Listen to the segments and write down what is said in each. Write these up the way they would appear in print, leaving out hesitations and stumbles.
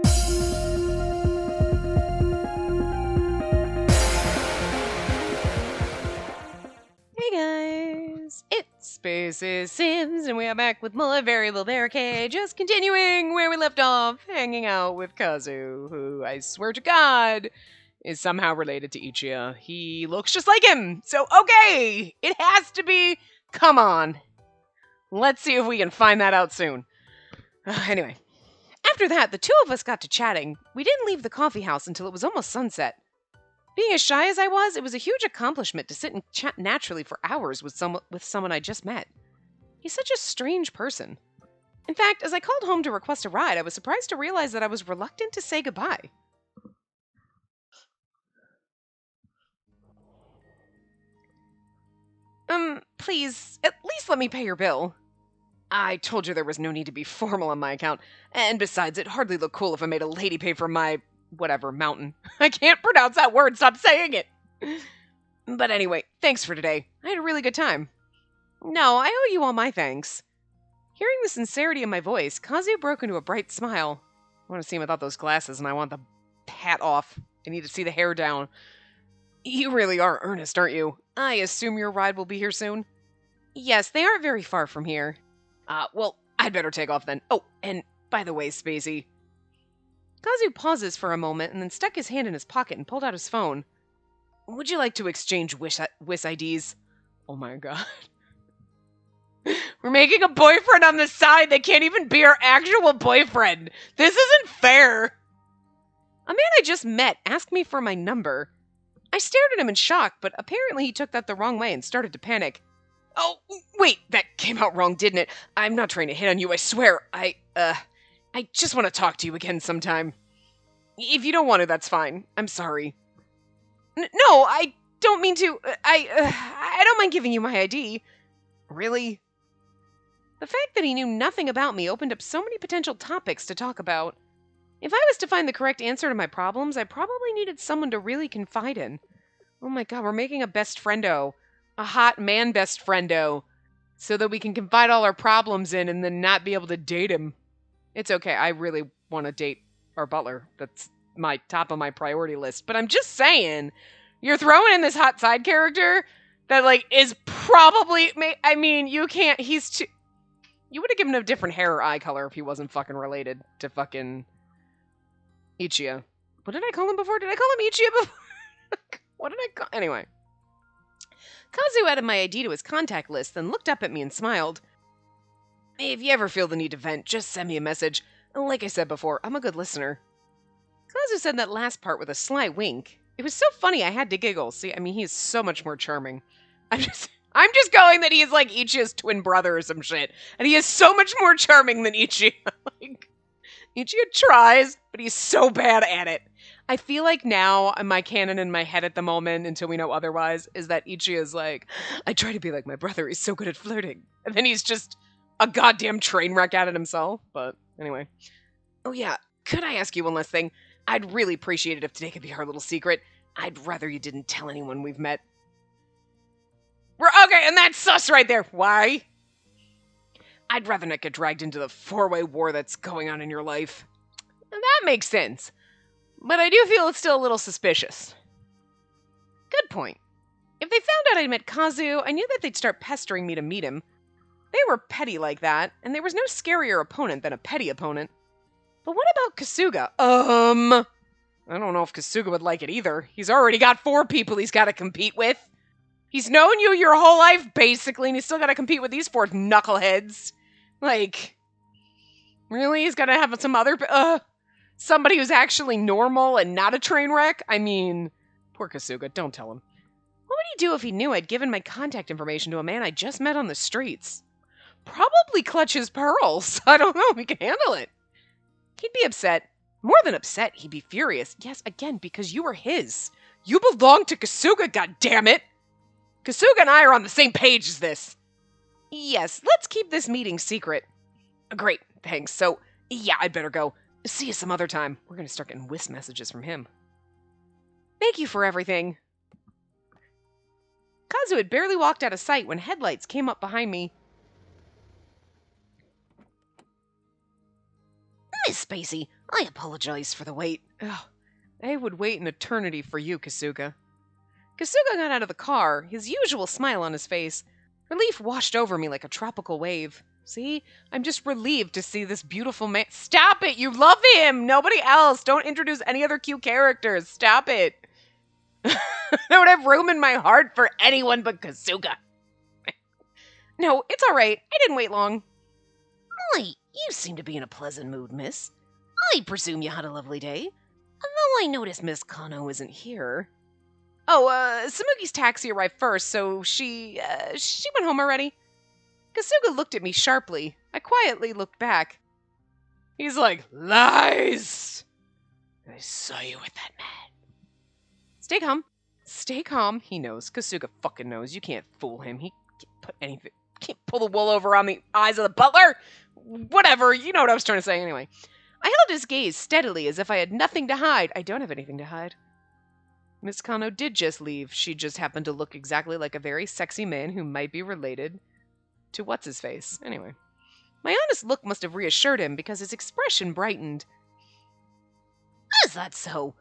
Hey guys, it's Spacey Sims, and we are back with more Variable Barricade, just continuing where we left off, hanging out with Kazu, who, I swear to God, is somehow related to Ichiya. He looks just like him, so okay, it has to be. Come on. Let's see if we can find that out soon. Anyway, after that, the two of us got to chatting. We didn't leave the coffee house until it was almost sunset. Being as shy as I was, it was a huge accomplishment to sit and chat naturally for hours with someone I just met. He's such a strange person. In fact, as I called home to request a ride, I was surprised to realize that I was reluctant to say goodbye. Please, at least let me pay your bill. I told you there was no need to be formal on my account, and besides, it hardly looked cool if I made a lady pay for my whatever mountain. I can't pronounce that word, stop saying it! But anyway, thanks for today. I had a really good time. No, I owe you all my thanks. Hearing the sincerity in my voice, Kazu broke into a bright smile. I want to see him without those glasses, and I want the hat off. I need to see the hair down. You really are earnest, aren't you? I assume your ride will be here soon? Yes, they aren't very far from here. Well, I'd better take off then. Oh, and by the way, Spacey. Kazu pauses for a moment and then stuck his hand in his pocket and pulled out his phone. Would you like to exchange wish IDs? Oh my god. We're making a boyfriend on the side that can't even be our actual boyfriend. This isn't fair. A man I just met asked me for my number. I stared at him in shock, but apparently he took that the wrong way and started to panic. Oh, wait, that came out wrong, didn't it? I'm not trying to hit on you, I swear. I just want to talk to you again sometime. If you don't want to, that's fine. I'm sorry. No, I don't mean to. I don't mind giving you my ID. Really? The fact that he knew nothing about me opened up so many potential topics to talk about. If I was to find the correct answer to my problems, I probably needed someone to really confide in. Oh my god, we're making a best friendo. A hot man best friendo. So that we can confide all our problems in and then not be able to date him. It's okay, I really want to date our butler. That's my top of my priority list. But I'm just saying, you're throwing in this hot side character that, like, is probably... I mean, you can't... He's too... You would have given him a different hair or eye color if he wasn't fucking related to fucking Ichiya. What did I call him before? Did I call him Ichiya before? What did I call... Anyway. Kazu added my ID to his contact list, then looked up at me and smiled. If you ever feel the need to vent, just send me a message. Like I said before, I'm a good listener. Kazu said that last part with a sly wink. It was so funny I had to giggle. See, I mean, he is so much more charming. I'm just going that he is like Ichiya's twin brother or some shit. And he is so much more charming than Ichiya. Like, Ichiya tries, but he's so bad at it. I feel like now, my canon in my head at the moment, until we know otherwise, is that Ichiya is like, I try to be like my brother, he's so good at flirting. And then he's just a goddamn train wreck at it himself. But anyway. Oh yeah, could I ask you one last thing? I'd really appreciate it if today could be our little secret. I'd rather you didn't tell anyone we've met. Okay, and that's sus right there. Why? I'd rather not get dragged into the four-way war that's going on in your life. And that makes sense. But I do feel it's still a little suspicious. Good point. If they found out I met Kazu, I knew that they'd start pestering me to meet him. They were petty like that, and there was no scarier opponent than a petty opponent. But what about Kasuga? I don't know if Kasuga would like it either. He's already got 4 people he's got to compete with. He's known you your whole life, basically, and he's still got to compete with these 4 knuckleheads. Like, really? He's got to have some other... somebody who's actually normal and not a train wreck? I mean, poor Kasuga, don't tell him. What would he do if he knew I'd given my contact information to a man I just met on the streets? Probably clutch his pearls. I don't know if he can handle it. He'd be upset. More than upset, he'd be furious. Yes, again, because you were his. You belong to Kasuga, goddammit! Kasuga and I are on the same page as this. Yes, let's keep this meeting secret. Great, thanks. So, yeah, I'd better go. See you some other time. We're gonna start getting whisk messages from him. Thank you for everything. Kazu had barely walked out of sight when headlights came up behind me. Miss Spacey, I apologize for the wait. Ugh, I would wait an eternity for you, Kasuga. Kasuga got out of the car, his usual smile on his face. Relief washed over me like a tropical wave. See? I'm just relieved to see this beautiful man. Stop it! You love him! Nobody else! Don't introduce any other cute characters. Stop it! I don't have room in my heart for anyone but Kasuga. No, it's alright. I didn't wait long. Why, you seem to be in a pleasant mood, miss. I presume you had a lovely day. Although I notice Miss Kano isn't here. Oh, Samuki's taxi arrived first, so she went home already. Kasuga looked at me sharply. I quietly looked back. He's like, lies! I saw you with that man. Stay calm. Stay calm. He knows. Kasuga fucking knows. You can't fool him. He can't pull the wool over on the eyes of the butler. Whatever. You know what I was trying to say anyway. I held his gaze steadily as if I had nothing to hide. I don't have anything to hide. Miss Kano did just leave. She just happened to look exactly like a very sexy man who might be related to what's-his-face. Anyway. My honest look must have reassured him because his expression brightened. Is that so?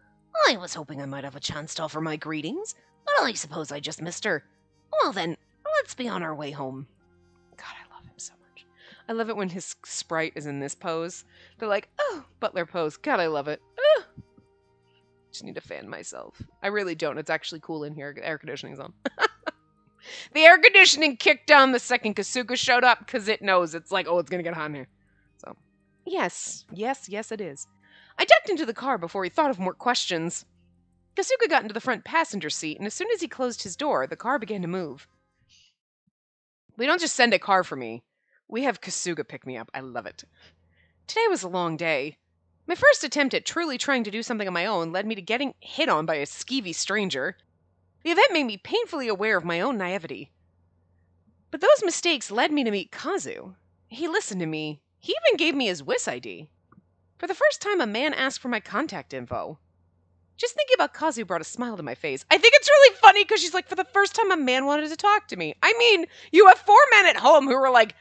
I was hoping I might have a chance to offer my greetings, but I suppose I just missed her. Well then, let's be on our way home. God, I love him so much. I love it when his sprite is in this pose. They're like, oh, butler pose. God, I love it. Just need to fan myself. I really don't. It's actually cool in here. The air conditioning's on. The air conditioning kicked on the second Kasuga showed up because it knows. It's like, oh, it's going to get hot in here. So, yes, it is. I ducked into the car before he thought of more questions. Kasuga got into the front passenger seat, and as soon as he closed his door, the car began to move. We don't just send a car for me. We have Kasuga pick me up. I love it. Today was a long day. My first attempt at truly trying to do something on my own led me to getting hit on by a skeevy stranger. The event made me painfully aware of my own naivety. But those mistakes led me to meet Kazu. He listened to me. He even gave me his WIS ID. For the first time, a man asked for my contact info. Just thinking about Kazu brought a smile to my face. I think it's really funny because she's like, for the first time, a man wanted to talk to me. I mean, you have 4 men at home who are like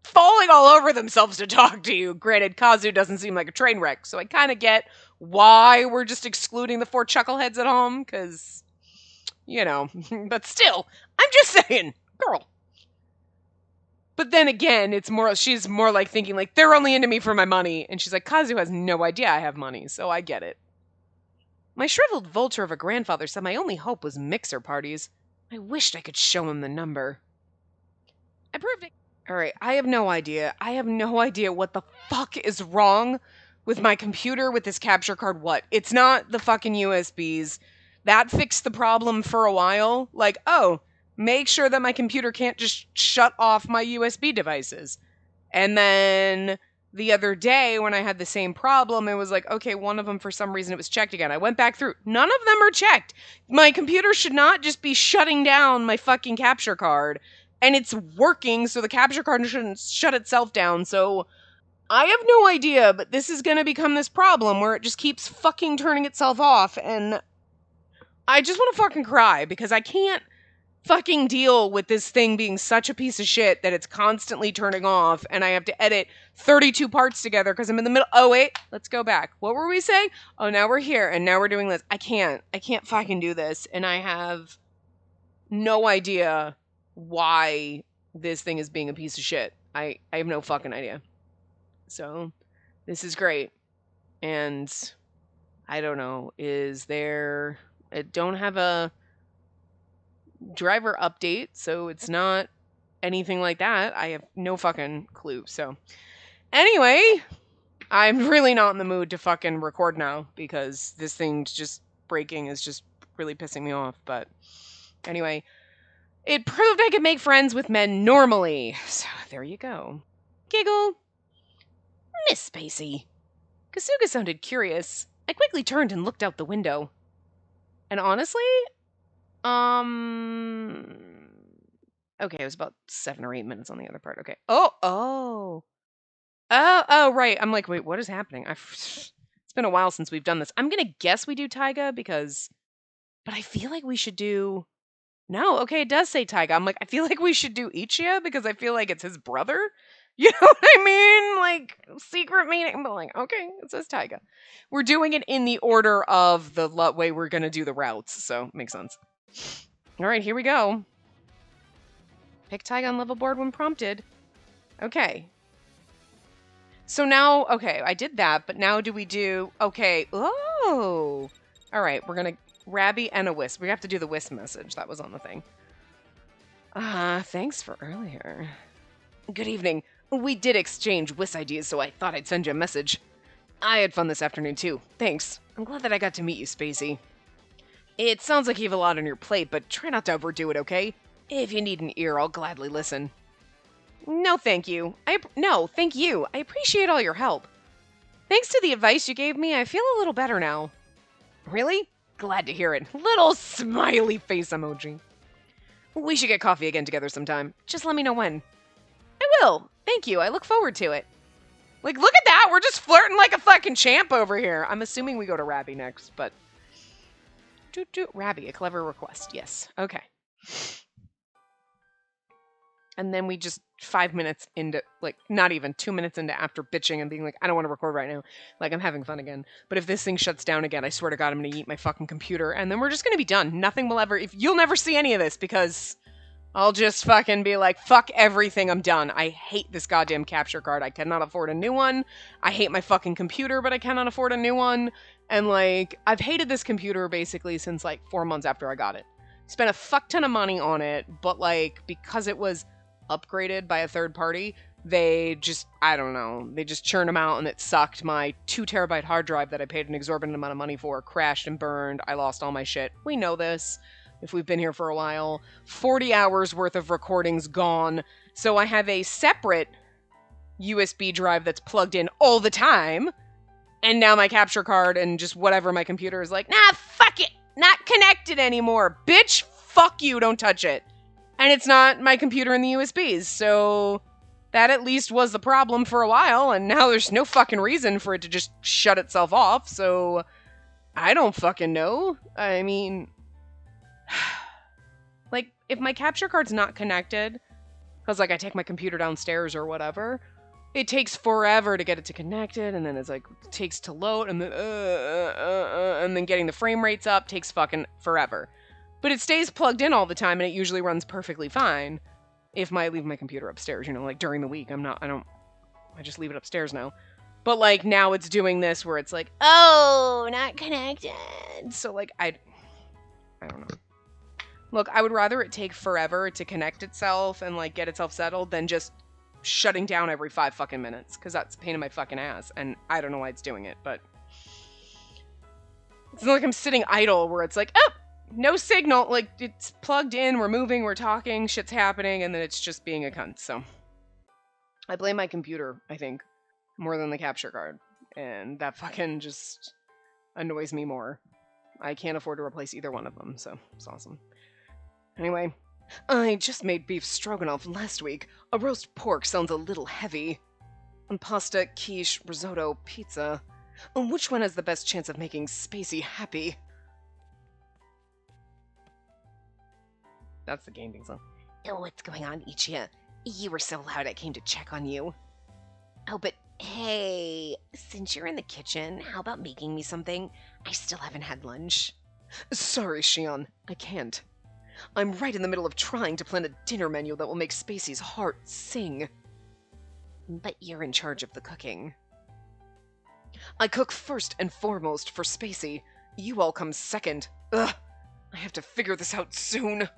falling all over themselves to talk to you. Granted, Kazu doesn't seem like a train wreck, so I kind of get why we're just excluding the 4 chuckleheads at home, because, you know, but still, I'm just saying, girl. But then again, she's more like thinking like, they're only into me for my money. And she's like, Kazu has no idea I have money, so I get it. My shriveled vulture of a grandfather said my only hope was mixer parties. I wished I could show him the number. I proved it. Alright, I have no idea. I have no idea what the fuck is wrong with my computer with this capture card. What? It's not the fucking USBs. That fixed the problem for a while. Like, oh, make sure that my computer can't just shut off my USB devices. And then the other day when I had the same problem, it was like, okay, one of them for some reason it was checked again. I went back through. None of them are checked. My computer should not just be shutting down my fucking capture card. And it's working, so the capture card shouldn't shut itself down. So I have no idea, but this is going to become this problem where it just keeps fucking turning itself off. And I just want to fucking cry because I can't fucking deal with this thing being such a piece of shit that it's constantly turning off and I have to edit 32 parts together because I'm in the middle. Oh, wait, let's go back. What were we saying? Oh, now we're here and now we're doing this. I can't fucking do this. And I have no idea why this thing is being a piece of shit. I have no fucking idea. So this is great. And I don't know, I don't have a driver update, so it's not anything like that. I have no fucking clue. So anyway, I'm really not in the mood to fucking record now because this thing's just breaking is just really pissing me off. But anyway, it proved I could make friends with men normally. So there you go. Giggle. Miss Spacey. Kasuga sounded curious. I quickly turned and looked out the window. And honestly, okay, it was about 7 or 8 minutes on the other part. Okay. Oh, right. I'm like, wait, what is happening? It's been a while since we've done this. I'm gonna guess we do Taiga but I feel like we should do. No, okay, it does say Taiga. I'm like, I feel like we should do Ichiya because I feel like it's his brother. You know what I mean? Like, secret meeting. But like, okay, it says Taiga. We're doing it in the order of the way we're going to do the routes, so makes sense. All right, here we go. Pick Taiga on level board when prompted. Okay. So now, okay, I did that, but now do we do, okay, oh. All right, we're going to Rabby and a Wisp. We have to do the Wisp message. That was on the thing. Thanks for earlier. Good evening. We did exchange Wisp ideas, so I thought I'd send you a message. I had fun this afternoon, too. Thanks. I'm glad that I got to meet you, Spacey. It sounds like you have a lot on your plate, but try not to overdo it, okay? If you need an ear, I'll gladly listen. No, thank you. No, thank you. I appreciate all your help. Thanks to the advice you gave me, I feel a little better now. Really? Glad to hear it. Little smiley face emoji. We should get coffee again together sometime. Just let me know when. I will. Thank you. I look forward to it. Like, look at that. We're just flirting like a fucking champ over here. I'm assuming we go to Rabby next, but... Rabby, a clever request. Yes. Okay. And then we just 5 minutes into, like, not even 2 minutes into after bitching and being like, I don't want to record right now. Like, I'm having fun again. But if this thing shuts down again, I swear to God, I'm going to eat my fucking computer. And then we're just going to be done. Nothing will ever, you'll never see any of this because I'll just fucking be like, fuck everything, I'm done. I hate this goddamn capture card. I cannot afford a new one. I hate my fucking computer, but I cannot afford a new one. And, like, I've hated this computer basically since, like, 4 months after I got it. Spent a fuck ton of money on it, but, like, because it was upgraded by a third party, they just, I don't know, they just churned them out and it sucked. My 2 terabyte hard drive that I paid an exorbitant amount of money for crashed and burned. I lost all my shit. We know this if we've been here for a while. 40 hours worth of recordings gone. So I have a separate USB drive that's plugged in all the time. And now my capture card and just whatever my computer is like, nah, fuck it. Not connected anymore. Bitch, fuck you, don't touch it. And it's not my computer in the USBs, so that at least was the problem for a while, and now there's no fucking reason for it to just shut itself off, so I don't fucking know. I mean, like, if my capture card's not connected, because, like, I take my computer downstairs or whatever, it takes forever to get it to connected, and then it's, like, it takes to load, and then getting the frame rates up takes fucking forever. But it stays plugged in all the time, and it usually runs perfectly fine. If I leave my computer upstairs, you know, like during the week, I just leave it upstairs now. But like now it's doing this where it's like, oh, not connected. So like, I don't know. Look, I would rather it take forever to connect itself and like get itself settled than just shutting down every 5 fucking minutes. Cause that's a pain in my fucking ass. And I don't know why it's doing it, but it's not like I'm sitting idle where it's like, oh, no signal, like, it's plugged in, we're moving, we're talking, shit's happening, and then it's just being a cunt, so. I blame my computer, I think, more than the capture card, and that fucking just annoys me more. I can't afford to replace either one of them, so it's awesome. Anyway, I just made beef stroganoff last week. A roast pork sounds a little heavy. And pasta, quiche, risotto, pizza. Which one has the best chance of making Spacey happy? That's the gaming song. Oh, what's going on, Ichia? You were so loud I came to check on you. Oh, but hey, since you're in the kitchen, how about making me something? I still haven't had lunch. Sorry, Shion, I can't. I'm right in the middle of trying to plan a dinner menu that will make Spacey's heart sing. But you're in charge of the cooking. I cook first and foremost for Spacey. You all come second. Ugh, I have to figure this out soon.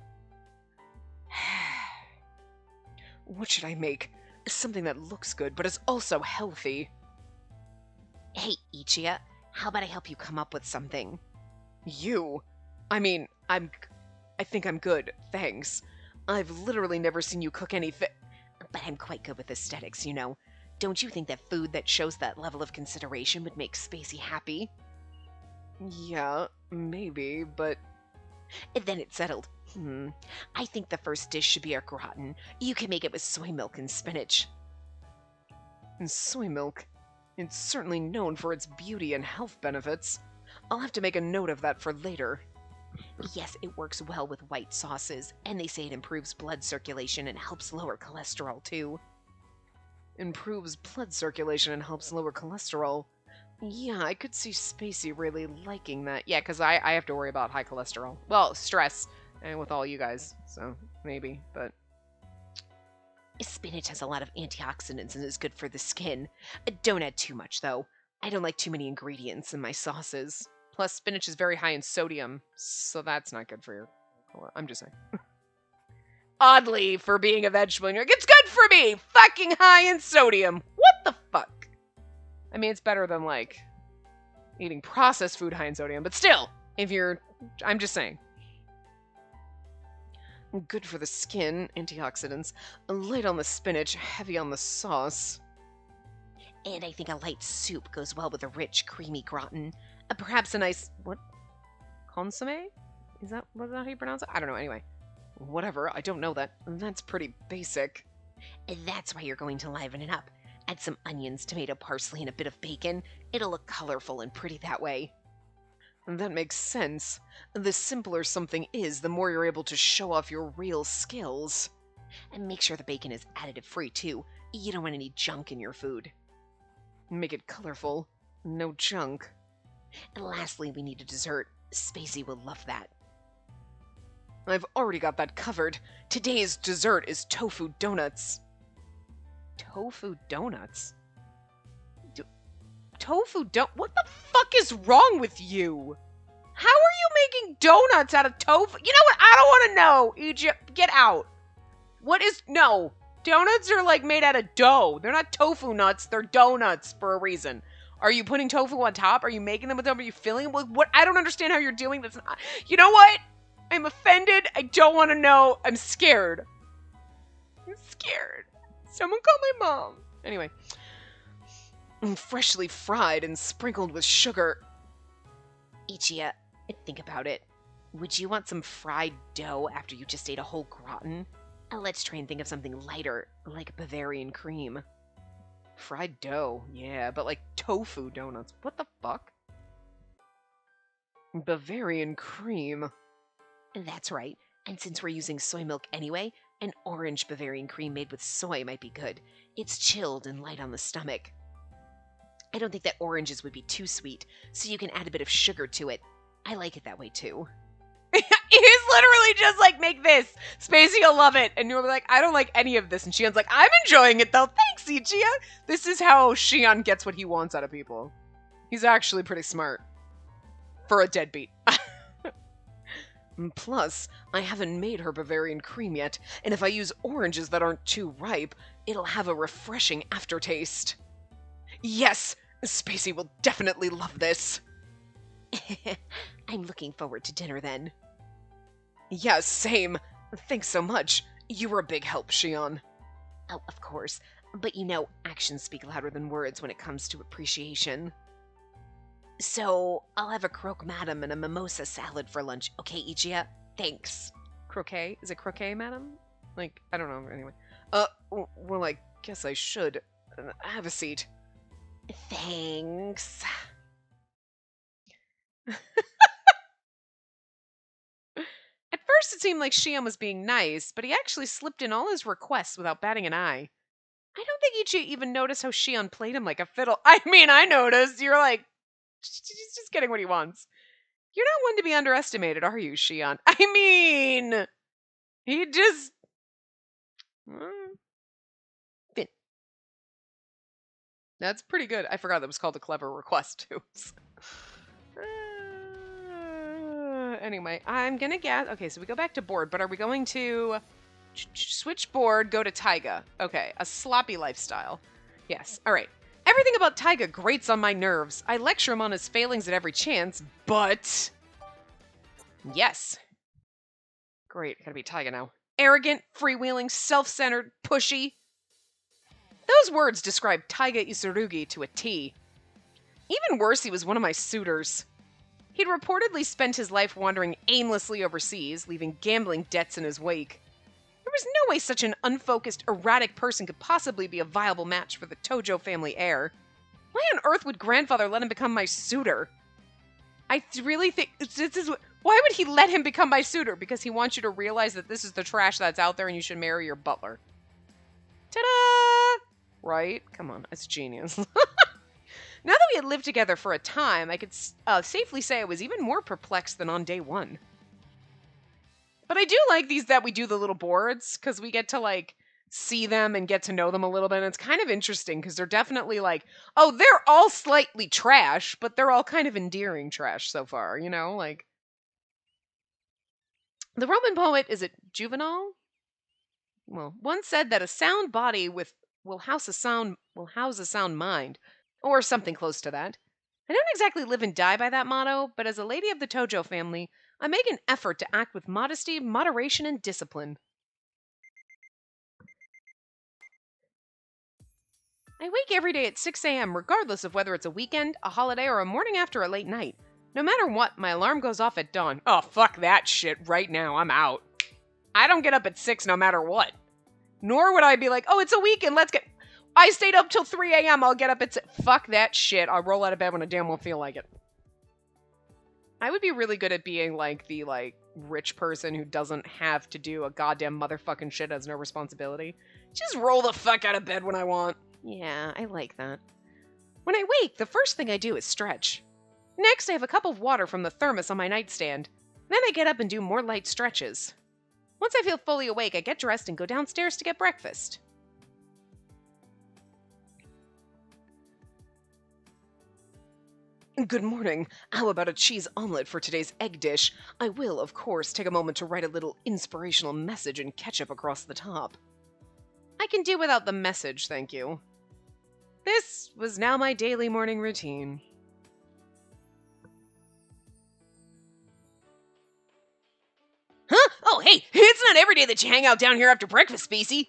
What should I make? Something that looks good, but is also healthy. Hey, Ichia, how about I help you come up with something? You? I mean, I think I'm good, thanks. I've literally never seen you cook anything. But I'm quite good with aesthetics, you know. Don't you think that food that shows that level of consideration would make Spacey happy? Yeah, maybe, but... Then it's settled. I think the first dish should be a gratin. You can make it with soy milk and spinach. And soy milk? It's certainly known for its beauty and health benefits. I'll have to make a note of that for later. Yes, it works well with white sauces, and they say it improves blood circulation and helps lower cholesterol too. Improves blood circulation and helps lower cholesterol. Yeah, I could see Spacey really liking that. Yeah, because I have to worry about high cholesterol. Well, stress, and with all you guys, so maybe, but... Spinach has a lot of antioxidants and is good for the skin. Don't add too much, though. I don't like too many ingredients in my sauces. Plus, spinach is very high in sodium, so that's not good for your... I'm just saying. Oddly, for being a vegetable, and you're like, it's good for me! Fucking high in sodium! What the fuck? I mean, it's better than, like, eating processed food high in sodium, but still, if you're... I'm just saying. Good for the skin, antioxidants. Light on the spinach, heavy on the sauce. And I think a light soup goes well with a rich, creamy gratin. Perhaps a nice... What? Consomme? Is that how you pronounce it? I don't know, anyway. Whatever, I don't know that. That's pretty basic. That's why you're going to liven it up. Add some onions, tomato, parsley, and a bit of bacon. It'll look colorful and pretty that way. That makes sense. The simpler something is, the more you're able to show off your real skills. And make sure the bacon is additive-free, too. You don't want any junk in your food. Make it colorful. No junk. And lastly, we need a dessert. Spacey will love that. I've already got that covered. Today's dessert is tofu donuts. Tofu donuts? What the fuck is wrong with you? How are you making donuts out of tofu? You know what? I don't want to know. Egypt, get out. No. Donuts are like made out of dough. They're not tofu nuts. They're donuts for a reason. Are you putting tofu on top? Are you making them with them? Are you filling them with what? I don't understand how you're doing this. You know what? I'm offended. I don't want to know. I'm scared. I'm scared. Someone call my mom. Anyway. Freshly fried and sprinkled with sugar. Ichia, think about it. Would you want some fried dough after you just ate a whole gratin? Let's try and think of something lighter, like Bavarian cream. Fried dough, yeah, but like tofu donuts. What the fuck? Bavarian cream. That's right. And since we're using soy milk anyway, an orange Bavarian cream made with soy might be good. It's chilled and light on the stomach. I don't think that oranges would be too sweet, so you can add a bit of sugar to it. I like it that way, too. He's literally just like, make this. Spacey will love it. And you're like, I don't like any of this. And Shion's like, I'm enjoying it, though. Thanks, Ichia. This is how Shion gets what he wants out of people. He's actually pretty smart. For a deadbeat. Plus, I haven't made her Bavarian cream yet, and if I use oranges that aren't too ripe, it'll have a refreshing aftertaste. Yes! Spacey will definitely love this. I'm looking forward to dinner, then. Yeah, same. Thanks so much. You were a big help, Shion. Oh, of course. But you know, actions speak louder than words when it comes to appreciation. So, I'll have a croque madame and a mimosa salad for lunch. Okay, Ichia? Thanks. Croquet? Is it croquet, madam? Like, I don't know. Anyway. Well, I guess I should. Have a seat. Thanks. At first, it seemed like Shion was being nice, but he actually slipped in all his requests without batting an eye. I don't think Ichia even noticed how Shion played him like a fiddle. I mean, I noticed. You're like, he's just getting what he wants. You're not one to be underestimated, are you, Shion? I mean, he just... That's pretty good. I forgot that was called a clever request, too. Anyway, I'm going to guess... Okay, so we go back to board, but are we going to switch board, go to Taiga? Okay, a sloppy lifestyle. Yes, all right. Everything about Taiga grates on my nerves. I lecture him on his failings at every chance, but... Yes. Great, gotta be Taiga now. Arrogant, freewheeling, self-centered, pushy. Those words describe Taiga Isurugi to a T. Even worse, he was one of my suitors. He'd reportedly spent his life wandering aimlessly overseas, leaving gambling debts in his wake. There was no way such an unfocused, erratic person could possibly be a viable match for the Tojo family heir. Why on earth would grandfather let him become my suitor? I really think... Why would he let him become my suitor? Because he wants you to realize that this is the trash that's out there and you should marry your butler. Ta-da! Right? Come on, it's genius. Now that we had lived together for a time, I could safely say I was even more perplexed than on day one. But I do like these that we do the little boards, because we get to, like, see them and get to know them a little bit. And it's kind of interesting, because they're definitely like, oh, they're all slightly trash, but they're all kind of endearing trash so far, you know? Like, the Roman poet, is it Juvenal? Well, once said that a sound body will house a sound mind, or something close to that. I don't exactly live and die by that motto, but as a lady of the Tojo family, I make an effort to act with modesty, moderation, and discipline. I wake every day at 6 a.m. regardless of whether it's a weekend, a holiday, or a morning after a late night. No matter what, my alarm goes off at dawn. Oh, fuck that shit right now, I'm out. I don't get up at 6 no matter what. Nor would I be like, oh, it's a weekend, let's get... I stayed up till 3 a.m., I'll get up at... Fuck that shit, I'll roll out of bed when I damn well feel like it. I would be really good at being, like, the, like, rich person who doesn't have to do a goddamn motherfucking shit, has no responsibility. Just roll the fuck out of bed when I want. Yeah, I like that. When I wake, the first thing I do is stretch. Next, I have a cup of water from the thermos on my nightstand. Then I get up and do more light stretches. Once I feel fully awake, I get dressed and go downstairs to get breakfast. Good morning. How about a cheese omelet for today's egg dish? I will, of course, take a moment to write a little inspirational message and ketchup across the top. I can do without the message, thank you. This was now my daily morning routine. Huh? Oh, hey, it's not every day that you hang out down here after breakfast, Spacey.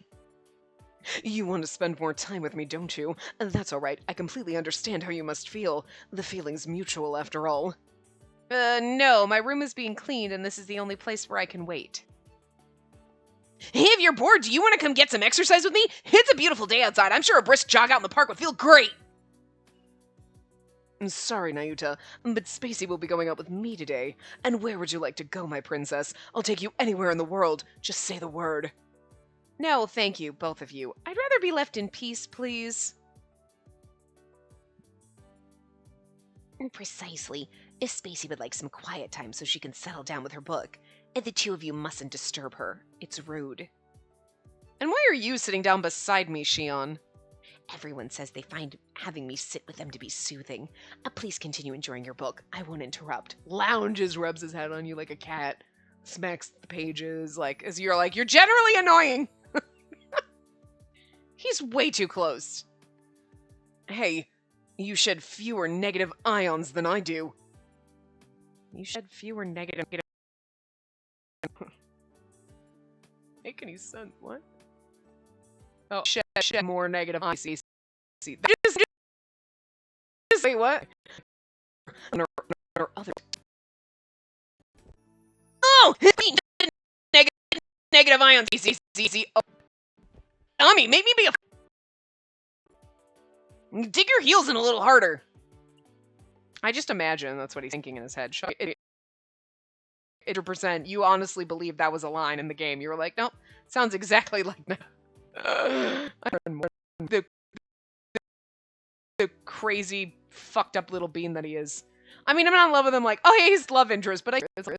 You want to spend more time with me, don't you? That's all right. I completely understand how you must feel. The feeling's mutual, after all. No, my room is being cleaned, and this is the only place where I can wait. Hey, if you're bored, do you want to come get some exercise with me? It's a beautiful day outside. I'm sure a brisk jog out in the park would feel great. I'm sorry, Nayuta, but Spacey will be going out with me today. And where would you like to go, my princess? I'll take you anywhere in the world. Just say the word. No, thank you, both of you. I'd rather be left in peace, please. Precisely. If Spacey would like some quiet time so she can settle down with her book, the two of you mustn't disturb her. It's rude. And why are you sitting down beside me, Shion? Everyone says they find having me sit with them to be soothing. Please continue enjoying your book. I won't interrupt. Lounges, rubs his head on you like a cat, smacks the pages, like, as you're like, you're generally annoying. He's way too close. Hey, you shed fewer negative ions than I do. You shed fewer negative... Make any sense? What? Oh, shed more negative ions. Just wait, what? Or other... Oh! Negative ions. Oh. Tommy, make me be a... Dig your heels in a little harder. I just imagine that's what he's thinking in his head. 100%, you honestly believe that was a line in the game. You were like, nope, sounds exactly like that. The crazy, fucked up little bean that he is. I mean, I'm not in love with him like, oh, yeah, he's love interest, but it's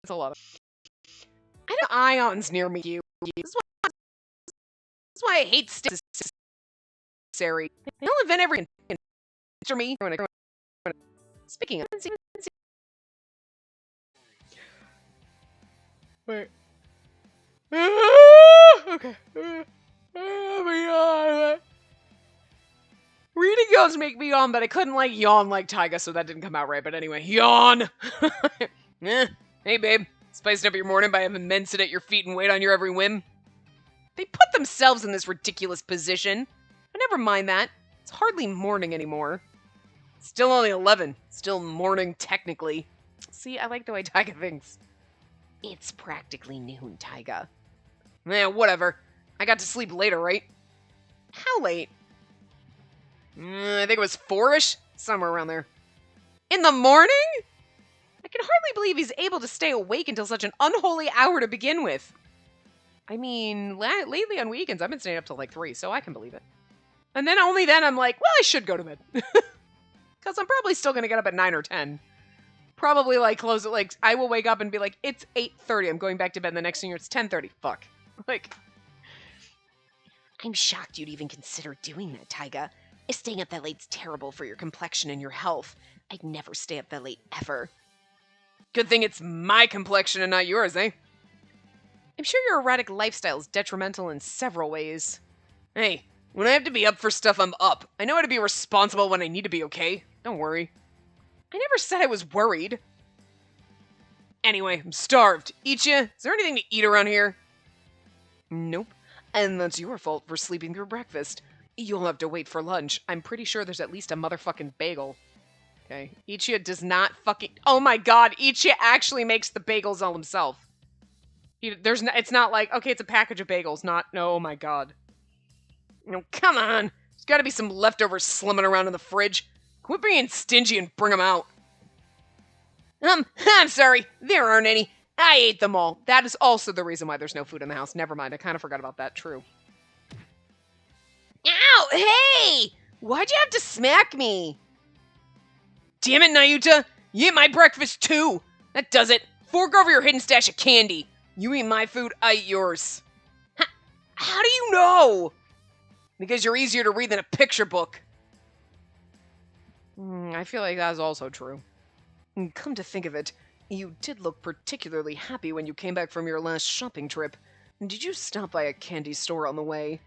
a lot of... I don't ions near me, you. That's why I hate necessary. They don't invent everything for me. Speaking of... Wait. Okay. Reading yawns make me yawn, but I couldn't, like, yawn like Taiga, so that didn't come out right. But anyway, yawn! Hey, babe. Spiced up your morning by having men sit at your feet and wait on your every whim? They put themselves in this ridiculous position. But never mind that. It's hardly morning anymore. Still only 11. Still morning, technically. See, I like the way Taiga thinks. It's practically noon, Taiga. Eh, whatever. I got to sleep later, right? How late? I think it was 4-ish? Somewhere around there. In the morning? I can hardly believe he's able to stay awake until such an unholy hour to begin with. I mean, lately on weekends, I've been staying up till like 3, so I can believe it. And then only then I'm like, well, I should go to bed. Because I'm probably still going to get up at 9 or 10. Probably like close it, like, I will wake up and be like, it's 8:30. I'm going back to bed. And the next thing it's 10:30. Fuck. Like, I'm shocked you'd even consider doing that, Tyga. Staying up that late's terrible for your complexion and your health. I'd never stay up that late, ever. Good thing it's my complexion and not yours, eh? I'm sure your erratic lifestyle is detrimental in several ways. Hey, when I have to be up for stuff, I'm up. I know how to be responsible when I need to be, okay? Don't worry. I never said I was worried. Anyway, I'm starved. Eat ya? Is there anything to eat around here? Nope. And that's your fault for sleeping through breakfast. You'll have to wait for lunch. I'm pretty sure there's at least a motherfucking bagel. Okay. Ichia does not fucking... Oh my god, Ichia actually makes the bagels all himself. It's not like, okay, it's a package of bagels, not... No, oh my god. No, come on. There's gotta be some leftovers slumming around in the fridge. Quit being stingy and bring them out. I'm sorry. There aren't any. I ate them all. That is also the reason why there's no food in the house. Never mind. I kind of forgot about that. True. Ow! Hey! Why'd you have to smack me? Damn it, Nayuta! You ate my breakfast too! That does it. Fork over your hidden stash of candy. You eat my food, I eat yours. How do you know? Because you're easier to read than a picture book. I feel like that's also true. Come to think of it, you did look particularly happy when you came back from your last shopping trip. Did you stop by a candy store on the way?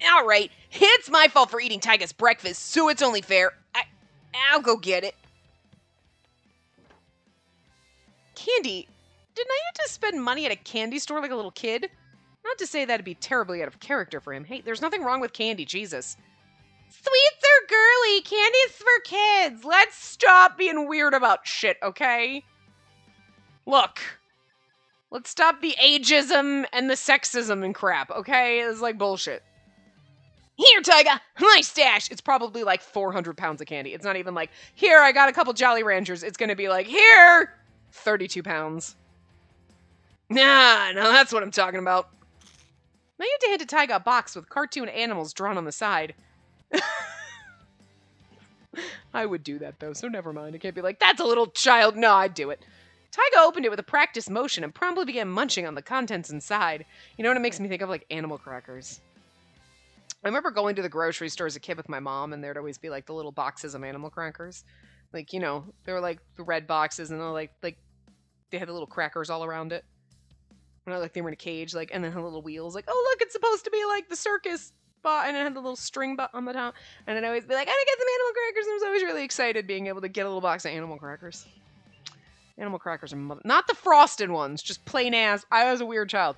Alright, it's my fault for eating Tyga's breakfast, so it's only fair. I'll go get it. Candy? Did Nayuta spend money at a candy store like a little kid? Not to say that'd be terribly out of character for him. Hey, there's nothing wrong with candy, Jesus. Sweets are girly, candy's for kids. Let's stop being weird about shit, okay? Look. Let's stop the ageism and the sexism and crap, okay? It's like bullshit. Here, Tyga, my stash. It's probably like 400 pounds of candy. It's not even like, here, I got a couple Jolly Ranchers. It's gonna be like, here, 32 pounds. Nah, no, that's what I'm talking about. Nayuta handed Tyga a box with cartoon animals drawn on the side. I would do that, though, so never mind. I can't be like, that's a little child. No, I'd do it. Tyga opened it with a practiced motion and promptly began munching on the contents inside. You know what it makes me think of? Like animal crackers. I remember going to the grocery store as a kid with my mom, and there'd always be like the little boxes of animal crackers. Like, you know, they were like the red boxes, and they're like they had the little crackers all around it. Like they were in a cage, like, and then had little wheels. Like, oh look, it's supposed to be like the circus. And it had the little string on the top. And I'd always be like, I gotta get some animal crackers. And I was always really excited being able to get a little box of animal crackers. Animal crackers are not the frosted ones, just plain ass. I was a weird child.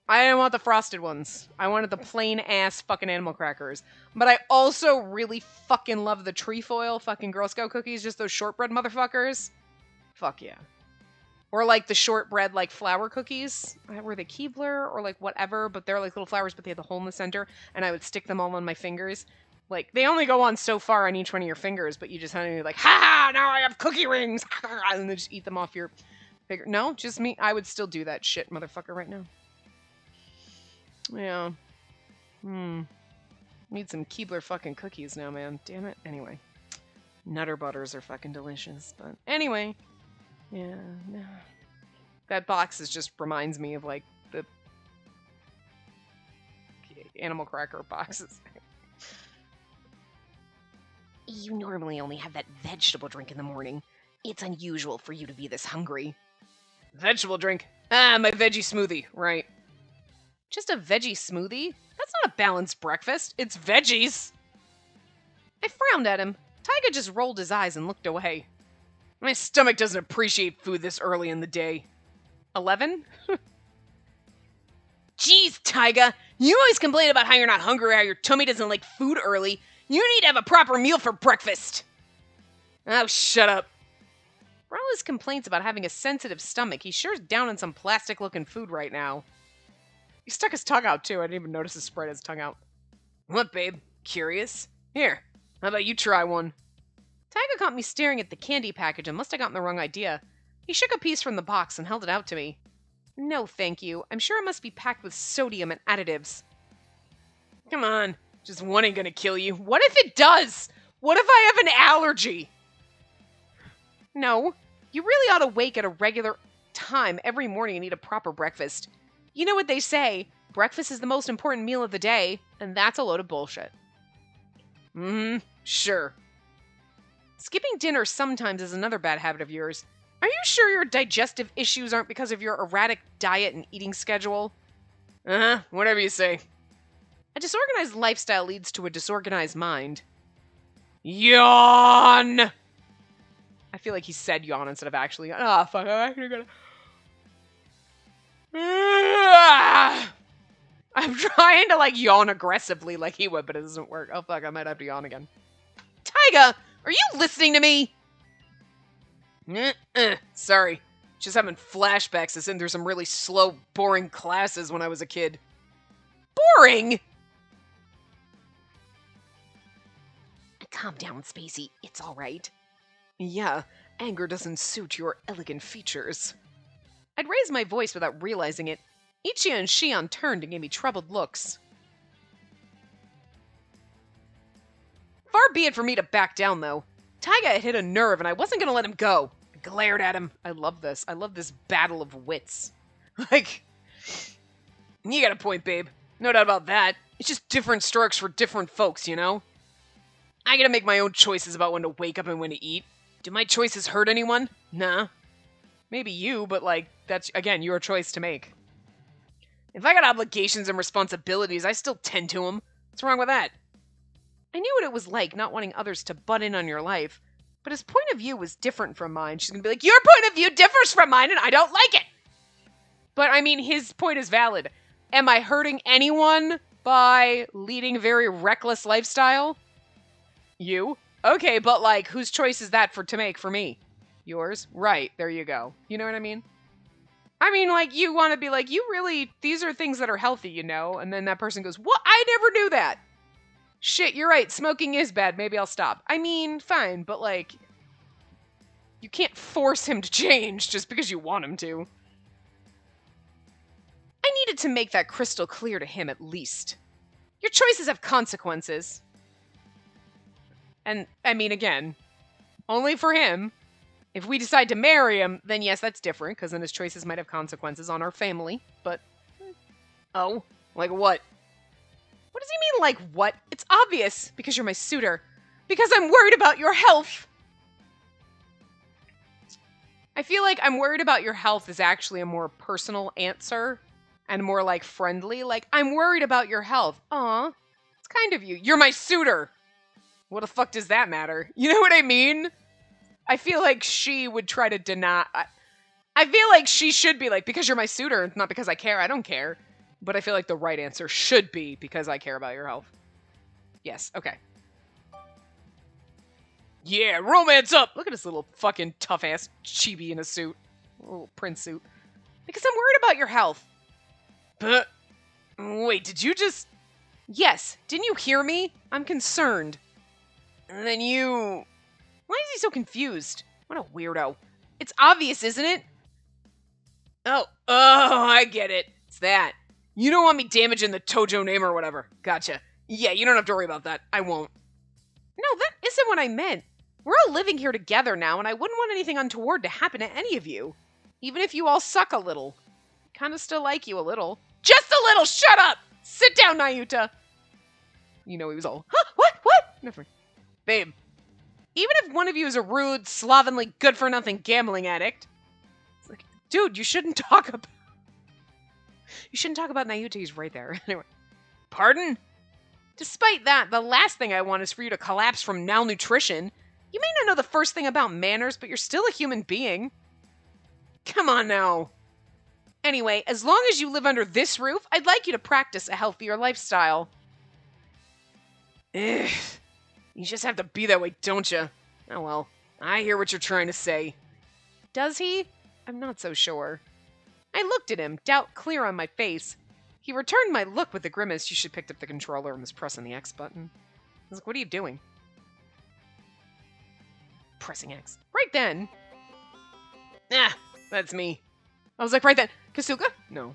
I didn't want the frosted ones. I wanted the plain ass fucking animal crackers. But I also really fucking love the trefoil fucking Girl Scout cookies, just those shortbread motherfuckers. Fuck yeah. Or like the shortbread like flour cookies. Were they Keebler or like whatever, but they're like little flowers, but they had the hole in the center, and I would stick them all on my fingers. Like, they only go on so far on each one of your fingers, but you just had to be like, ha! Now I have cookie rings! And then just eat them off your finger. No, just me. I would still do that shit, motherfucker, right now. Yeah. Need some Keebler fucking cookies now, man. Damn it. Anyway. Nutter Butters are fucking delicious, but anyway. Yeah, no. That box just reminds me of, like, the animal cracker boxes. You normally only have that vegetable drink in the morning. It's unusual for you to be this hungry. Vegetable drink? Ah, my veggie smoothie, right. Just a veggie smoothie? That's not a balanced breakfast. It's veggies. I frowned at him. Tyga just rolled his eyes and looked away. My stomach doesn't appreciate food this early in the day. 11? Jeez, Tyga. You always complain about how you're not hungry or how your tummy doesn't like food early. You need to have a proper meal for breakfast. Oh, shut up. For all his complaints about having a sensitive stomach, he's sure down on some plastic-looking food right now. He stuck his tongue out, too. I didn't even notice he spread his tongue out. What, babe? Curious? Here, how about you try one? Tyga caught me staring at the candy package and must have gotten the wrong idea. He shook a piece from the box and held it out to me. No, thank you. I'm sure it must be packed with sodium and additives. Come on. Just one ain't gonna kill you. What if it does? What if I have an allergy? No. You really ought to wake at a regular time every morning and eat a proper breakfast. You know what they say, breakfast is the most important meal of the day, and that's a load of bullshit. Sure. Skipping dinner sometimes is another bad habit of yours. Are you sure your digestive issues aren't because of your erratic diet and eating schedule? Whatever you say. A disorganized lifestyle leads to a disorganized mind. Yawn! I feel like he said yawn instead of actually yawn. Oh, fuck, I'm actually gonna... I'm trying to, like, yawn aggressively like he would, but it doesn't work. Oh, fuck, I might have to yawn again. Tyga, are you listening to me? Sorry. Just having flashbacks to sitting through some really slow, boring classes when I was a kid. Boring? Calm down, Spacey. It's all right. Yeah, anger doesn't suit your elegant features. I'd raised my voice without realizing it. Ichia and Shion turned and gave me troubled looks. Far be it for me to back down, though. Taiga had hit a nerve, and I wasn't going to let him go. I glared at him. I love this. I love this battle of wits. Like, you got a point, babe. No doubt about that. It's just different strokes for different folks, you know? I gotta make my own choices about when to wake up and when to eat. Do my choices hurt anyone? Nah. Maybe you, but, like, that's, again, your choice to make. If I got obligations and responsibilities, I still tend to them. What's wrong with that? I knew what it was like not wanting others to butt in on your life, but his point of view was different from mine. She's gonna be like, your point of view differs from mine, and I don't like it! But, I mean, his point is valid. Am I hurting anyone by leading a very reckless lifestyle? You? Okay, but, like, whose choice is that to make for me? Yours? Right, there you go. You know what I mean? I mean, like, you want to be like, you really, these are things that are healthy, you know? And then that person goes, what? I never knew that! Shit, you're right, smoking is bad, maybe I'll stop. I mean, fine, but, like, you can't force him to change just because you want him to. I needed to make that crystal clear to him at least. Your choices have consequences. And, I mean, again, only for him. If we decide to marry him, then yes, that's different, because then his choices might have consequences on our family, but... Oh? Like what? What does he mean, like what? It's obvious, because you're my suitor. Because I'm worried about your health! I feel like I'm worried about your health is actually a more personal answer, and more, like, friendly. Like, I'm worried about your health. Aw, it's kind of you. You're my suitor! What the fuck does that matter? You know what I mean? I feel like she would try to deny... I feel like she should be like, because you're my suitor, not because I care. I don't care. But I feel like the right answer should be because I care about your health. Yes, okay. Yeah, romance up! Look at this little fucking tough-ass chibi in a suit. A little prince suit. Because I'm worried about your health. But... Wait, did you just... Yes, didn't you hear me? I'm concerned. And then you... Why is he so confused? What a weirdo. It's obvious, isn't it? Oh, I get it. It's that. You don't want me damaging the Tojo name or whatever. Gotcha. Yeah, you don't have to worry about that. I won't. No, that isn't what I meant. We're all living here together now, and I wouldn't want anything untoward to happen to any of you. Even if you all suck a little. Kind of still like you a little. Just a little! Shut up! Sit down, Nayuta! You know, he was all, huh? What? Never. Babe. Even if one of you is a rude, slovenly, good-for-nothing gambling addict, it's like, dude, you shouldn't talk about Nayuta. He's right there. Anyway. Pardon? Despite that, the last thing I want is for you to collapse from malnutrition. You may not know the first thing about manners, but you're still a human being. Come on now. Anyway, as long as you live under this roof, I'd like you to practice a healthier lifestyle. Ugh. You just have to be that way, don't you? Oh well, I hear what you're trying to say. Does he? I'm not so sure. I looked at him, doubt clear on my face. He returned my look with a grimace. She should picked up the controller and was pressing the X button. I was like, what are you doing? Pressing X. Right then. Ah, that's me. I was like, right then, Kasuga? No.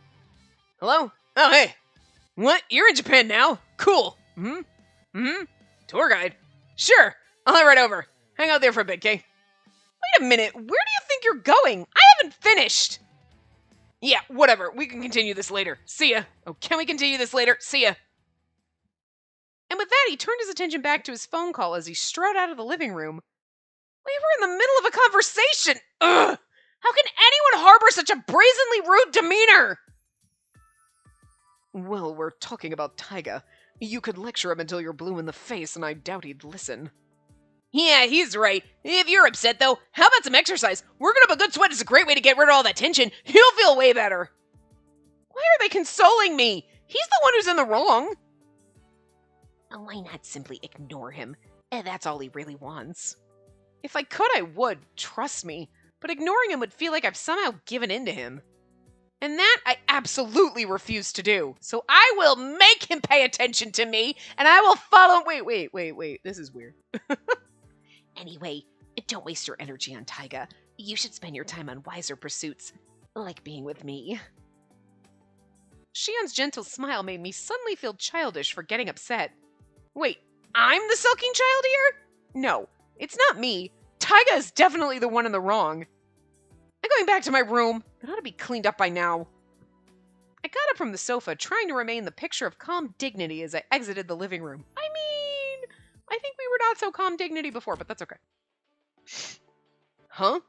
Hello? Oh, hey. What? You're in Japan now? Cool. Tour guide? Sure. I'll head right over. Hang out there for a bit, okay? Wait a minute. Where do you think you're going? I haven't finished. Yeah, whatever. We can continue this later. See ya. Oh, can we continue this later? See ya. And with that, he turned his attention back to his phone call as he strode out of the living room. We were in the middle of a conversation. Ugh! How can anyone harbor such a brazenly rude demeanor? Well, we're talking about Taiga. You could lecture him until you're blue in the face, and I doubt he'd listen. Yeah, he's right. If you're upset, though, how about some exercise? Working up a good sweat is a great way to get rid of all that tension. You'll feel way better. Why are they consoling me? He's the one who's in the wrong. Why not simply ignore him? That's all he really wants. If I could, I would, trust me. But ignoring him would feel like I've somehow given in to him. And that I absolutely refuse to do. So I will make him pay attention to me, and I will follow— Wait. This is weird. Anyway, don't waste your energy on Taiga. You should spend your time on wiser pursuits, like being with me. Shion's gentle smile made me suddenly feel childish for getting upset. Wait, I'm the sulking child here? No, it's not me. Taiga is definitely the one in the wrong. I'm going back to my room. It ought to be cleaned up by now. I got up from the sofa, trying to remain the picture of calm dignity as I exited the living room. I mean, I think we were not so calm dignity before, but that's okay. Huh?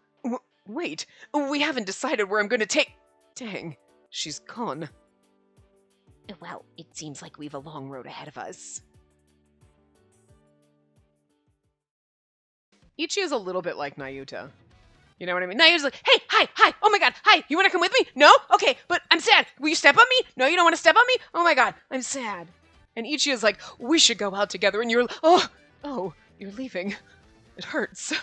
Wait, we haven't decided where I'm going to take— Dang, she's gone. Well, it seems like we've a long road ahead of us. Ichi is a little bit like Nayuta. You know what I mean? Nayuta's like, hey, hi, oh my god, hi, you want to come with me? No? Okay, but I'm sad. Will you step on me? No, you don't want to step on me? Oh my god, I'm sad. And Ichi is like, we should go out together, and you're— oh, you're leaving. It hurts.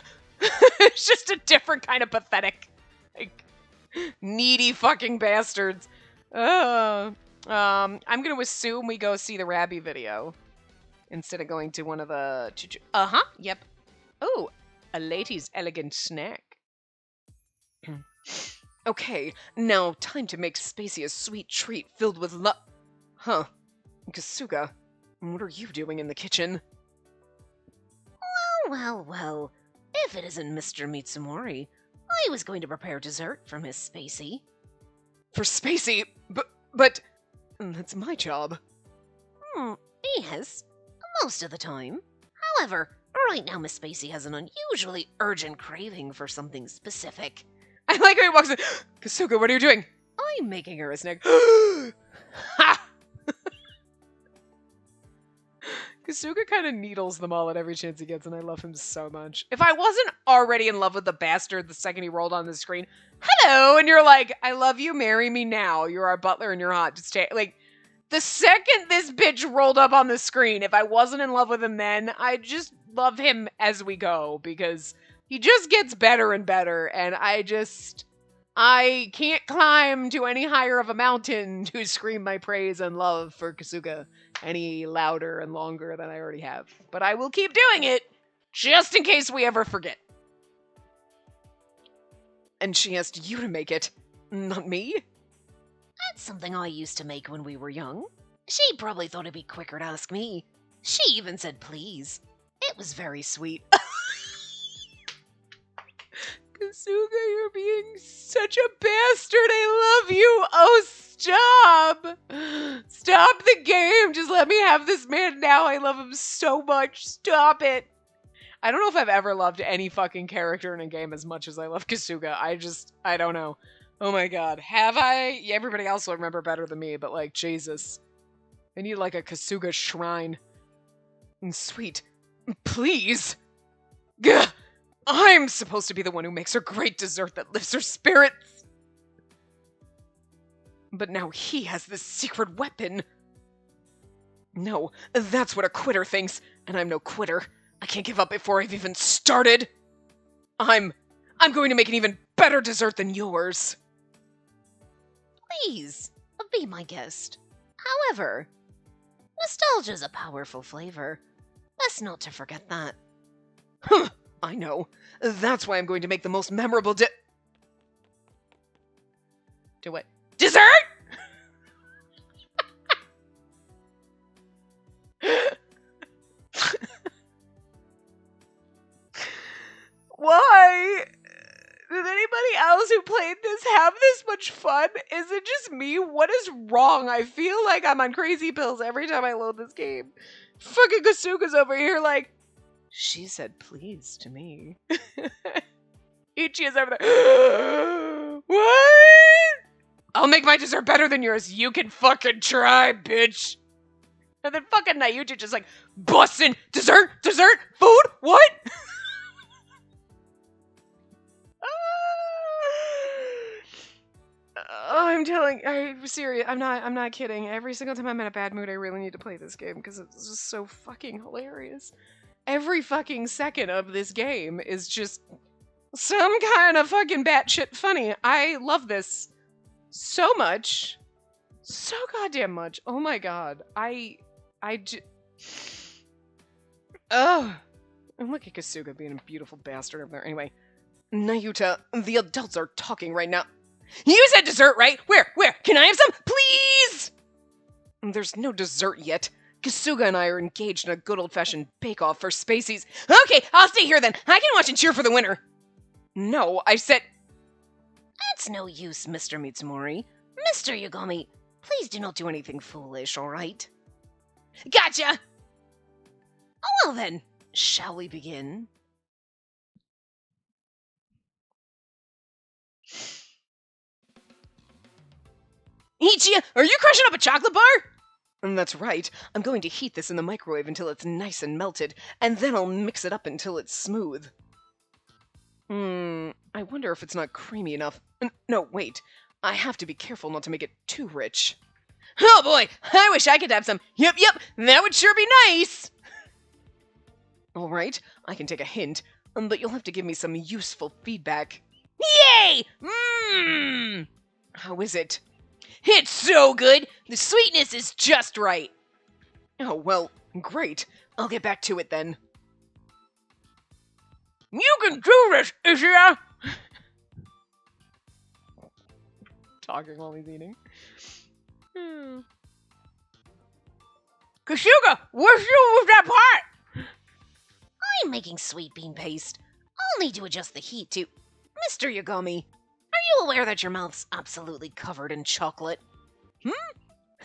It's just a different kind of pathetic. Like, needy fucking bastards. I'm gonna assume we go see the Rabby video instead of going to one of the— yep. Oh, a lady's elegant snack. Okay, now time to make Spacey a sweet treat filled with love. Huh. Kasuga, what are you doing in the kitchen? Well. If it isn't Mr. Mitsumori, I was going to prepare dessert for Miss Spacey. For Spacey? But that's my job. Yes, most of the time. However, right now Miss Spacey has an unusually urgent craving for something specific. I like how he walks in. Kasuga, what are you doing? I'm making her a snack. Ha! Kasuga kind of needles them all at every chance he gets, and I love him so much. If I wasn't already in love with the bastard the second he rolled on the screen, hello, and you're like, I love you, marry me now. You're our butler and you're hot. Just like, the second this bitch rolled up on the screen, if I wasn't in love with him then, I just love him as we go, because he just gets better and better, and I can't climb to any higher of a mountain to scream my praise and love for Kasuga any louder and longer than I already have. But I will keep doing it, just in case we ever forget. And she asked you to make it, not me? That's something I used to make when we were young. She probably thought it'd be quicker to ask me. She even said please. It was very sweet. Kasuga, you're being such a bastard. I love you. Oh, stop. Stop the game. Just let me have this man now. I love him so much. Stop it. I don't know if I've ever loved any fucking character in a game as much as I love Kasuga. I don't know. Oh my god. Have I? Yeah, everybody else will remember better than me, but like, Jesus. I need like a Kasuga shrine. And sweet. Please. Gah. I'm supposed to be the one who makes her great dessert that lifts her spirits. But now he has this secret weapon. No, that's what a quitter thinks, and I'm no quitter. I can't give up before I've even started. I'm going to make an even better dessert than yours. Please, be my guest. However, nostalgia's a powerful flavor. Best not to forget that. Huh. I know. That's why I'm going to make the most memorable Do what? Dessert? Why? Did anybody else who played this have this much fun? Is it just me? What is wrong? I feel like I'm on crazy pills every time I load this game. Fucking Kasuga's over here like, she said please to me. Ichi's over there. What? I'll make my dessert better than yours. You can fucking try, bitch. And then fucking Nayuchi just like, bussin', dessert, food, what? I'm serious. I'm not kidding. Every single time I'm in a bad mood, I really need to play this game because it's just so fucking hilarious. Every fucking second of this game is just some kind of fucking batshit funny. I love this so much. So goddamn much. Oh my god. Oh. And look at Kasuga being a beautiful bastard over there. Anyway. Nayuta, the adults are talking right now. You said dessert, right? Where? Can I have some? Please! There's no dessert yet. Kasuga and I are engaged in a good old-fashioned bake-off for Spacey's. Okay, I'll stay here then. I can watch and cheer for the winner. No, I said... That's no use, Mr. Mitsumori. Mr. Yagami, please do not do anything foolish, alright? Gotcha! Oh, well then, shall we begin? Ichiya, are you crushing up a chocolate bar? That's right. I'm going to heat this in the microwave until it's nice and melted, and then I'll mix it up until it's smooth. I wonder if it's not creamy enough. No, wait. I have to be careful not to make it too rich. Oh boy, I wish I could have some. Yep, that would sure be nice. Alright, I can take a hint, but you'll have to give me some useful feedback. Yay! How is it? It's so good! The sweetness is just right! Oh, well, great. I'll get back to it then. You can do this, Ichiya! Talking while he's eating. Kasuga, what's you with that pot? I'm making sweet bean paste. I'll need to adjust the heat to... Mr. Yagami, are you aware that your mouth's absolutely covered in chocolate?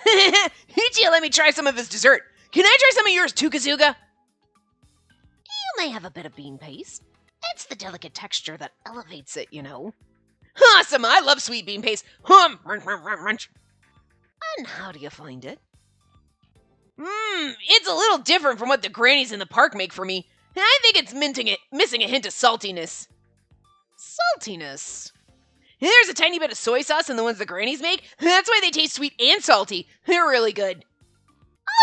Ichiya let me try some of his dessert. Can I try some of yours too, Kasuga? You may have a bit of bean paste. It's the delicate texture that elevates it, you know. Awesome! I love sweet bean paste. And how do you find it? It's a little different from what the grannies in the park make for me. I think it's missing a hint of saltiness. Saltiness? There's a tiny bit of soy sauce in the ones the grannies make. That's why they taste sweet and salty. They're really good.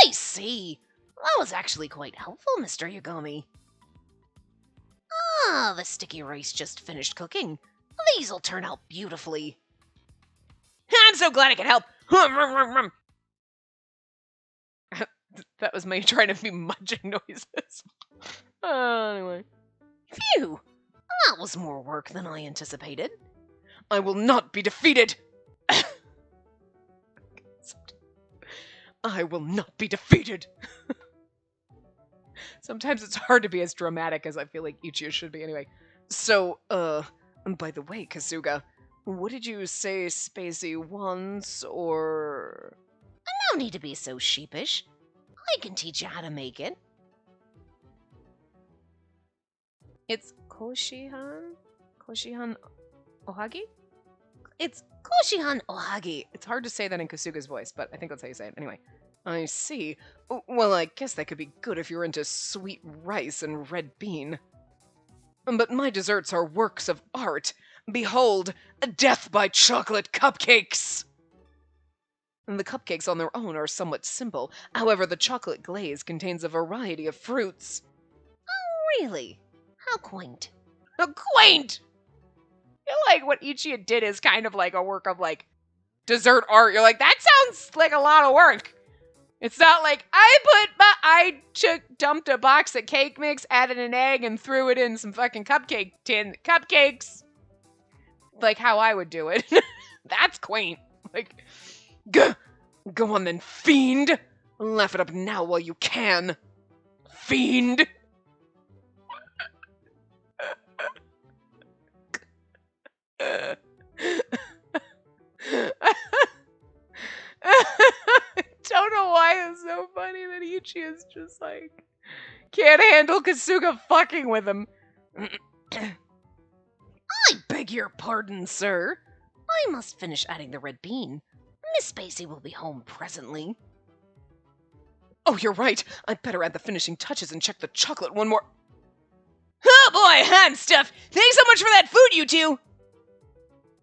I see. That was actually quite helpful, Mr. Yagami. Ah, the sticky rice just finished cooking. These'll turn out beautifully. I'm so glad I could help. That was me trying to be munching noises. Anyway. Phew. That was more work than I anticipated. I will not be defeated! I will not be defeated! Sometimes it's hard to be as dramatic as I feel like Ichiya should be anyway. So, by the way, Kasuga, what did you say Spacey wants, or... No need to be so sheepish. I can teach you how to make it. It's Koshihan? Koshihan Ohagi? It's Koshihan Ohagi. It's hard to say that in Kasuga's voice, but I think that's how you say it. Anyway. I see. Well, I guess that could be good if you're into sweet rice and red bean. But my desserts are works of art. Behold, death by chocolate cupcakes! The cupcakes on their own are somewhat simple. However, the chocolate glaze contains a variety of fruits. Oh, really? How quaint. Quaint! I feel like what Ichiya did is kind of like a work of, like, dessert art. You're like, that sounds like a lot of work. It's not like, I dumped a box of cake mix, added an egg, and threw it in some fucking cupcakes. Like how I would do it. That's quaint. Like, go on then, fiend. Laugh it up now while you can. Fiend. I don't know why it's so funny that Ichi is just like, can't handle Kasuga fucking with him. I beg your pardon, sir. I must finish adding the red bean. Miss Spacey will be home presently. Oh, you're right. I'd better add the finishing touches and check the chocolate one more. Oh boy, hot stuff. Thanks so much for that food, you two.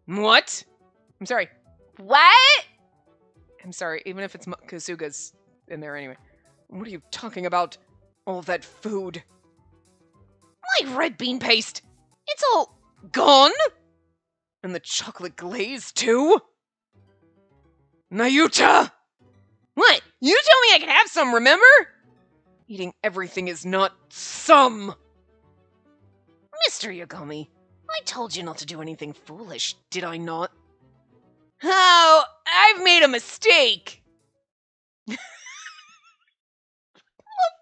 What? I'm sorry. What? I'm sorry, even if it's Kasuga's in there anyway. What are you talking about? All that food. My red bean paste. It's all gone? And the chocolate glaze, too? Nayuta! What? You told me I could have some, remember? Eating everything is not some. Mr. Yagami, I told you not to do anything foolish, did I not? Oh, I've made a mistake. Love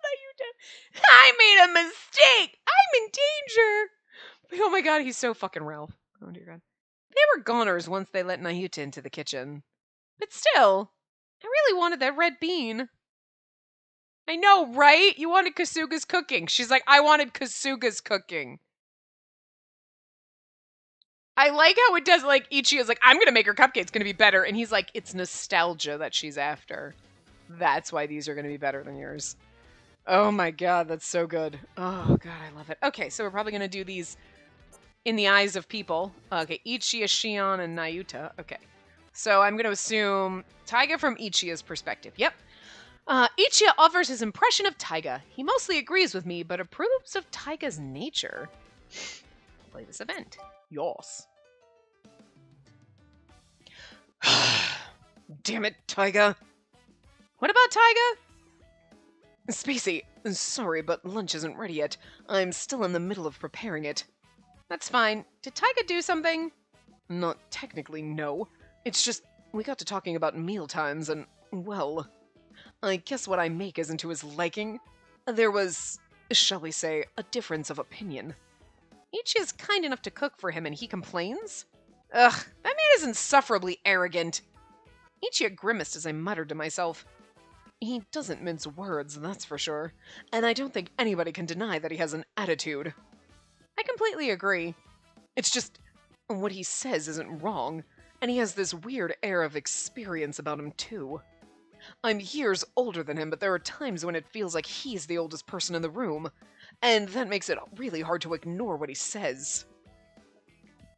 Nayuta. I made a mistake. I'm in danger. Oh my god, he's so fucking Ralph. Oh dear god. They were goners once they let Nayuta into the kitchen. But still, I really wanted that red bean. I know, right? You wanted Kasuga's cooking. She's like, I wanted Kasuga's cooking. I like how it does, like, Ichi is like, I'm gonna make her cupcake, it's gonna be better. And he's like, it's nostalgia that she's after. That's why these are gonna be better than yours. Oh my god, that's so good. Oh god, I love it. Okay, so we're probably gonna do these in the eyes of people. Okay, Ichi, Shion, and Nayuta. Okay. So I'm gonna assume Taiga from Ichi's perspective. Yep. Ichiya offers his impression of Taiga. He mostly agrees with me, but approves of Taiga's nature. Play this event. Yoss. Damn it, Taiga. What about Taiga? Spacey, sorry, but lunch isn't ready yet. I'm still in the middle of preparing it. That's fine. Did Taiga do something? Not technically, no. It's just, we got to talking about meal times and, well, I guess what I make isn't to his liking. There was, shall we say, a difference of opinion. Ichi is kind enough to cook for him and he complains? Ugh, that man is insufferably arrogant. Ichi grimaced as I muttered to myself. He doesn't mince words, that's for sure. And I don't think anybody can deny that he has an attitude. I completely agree. It's just, what he says isn't wrong, and he has this weird air of experience about him too. I'm years older than him, but there are times when it feels like he's the oldest person in the room, and that makes it really hard to ignore what he says.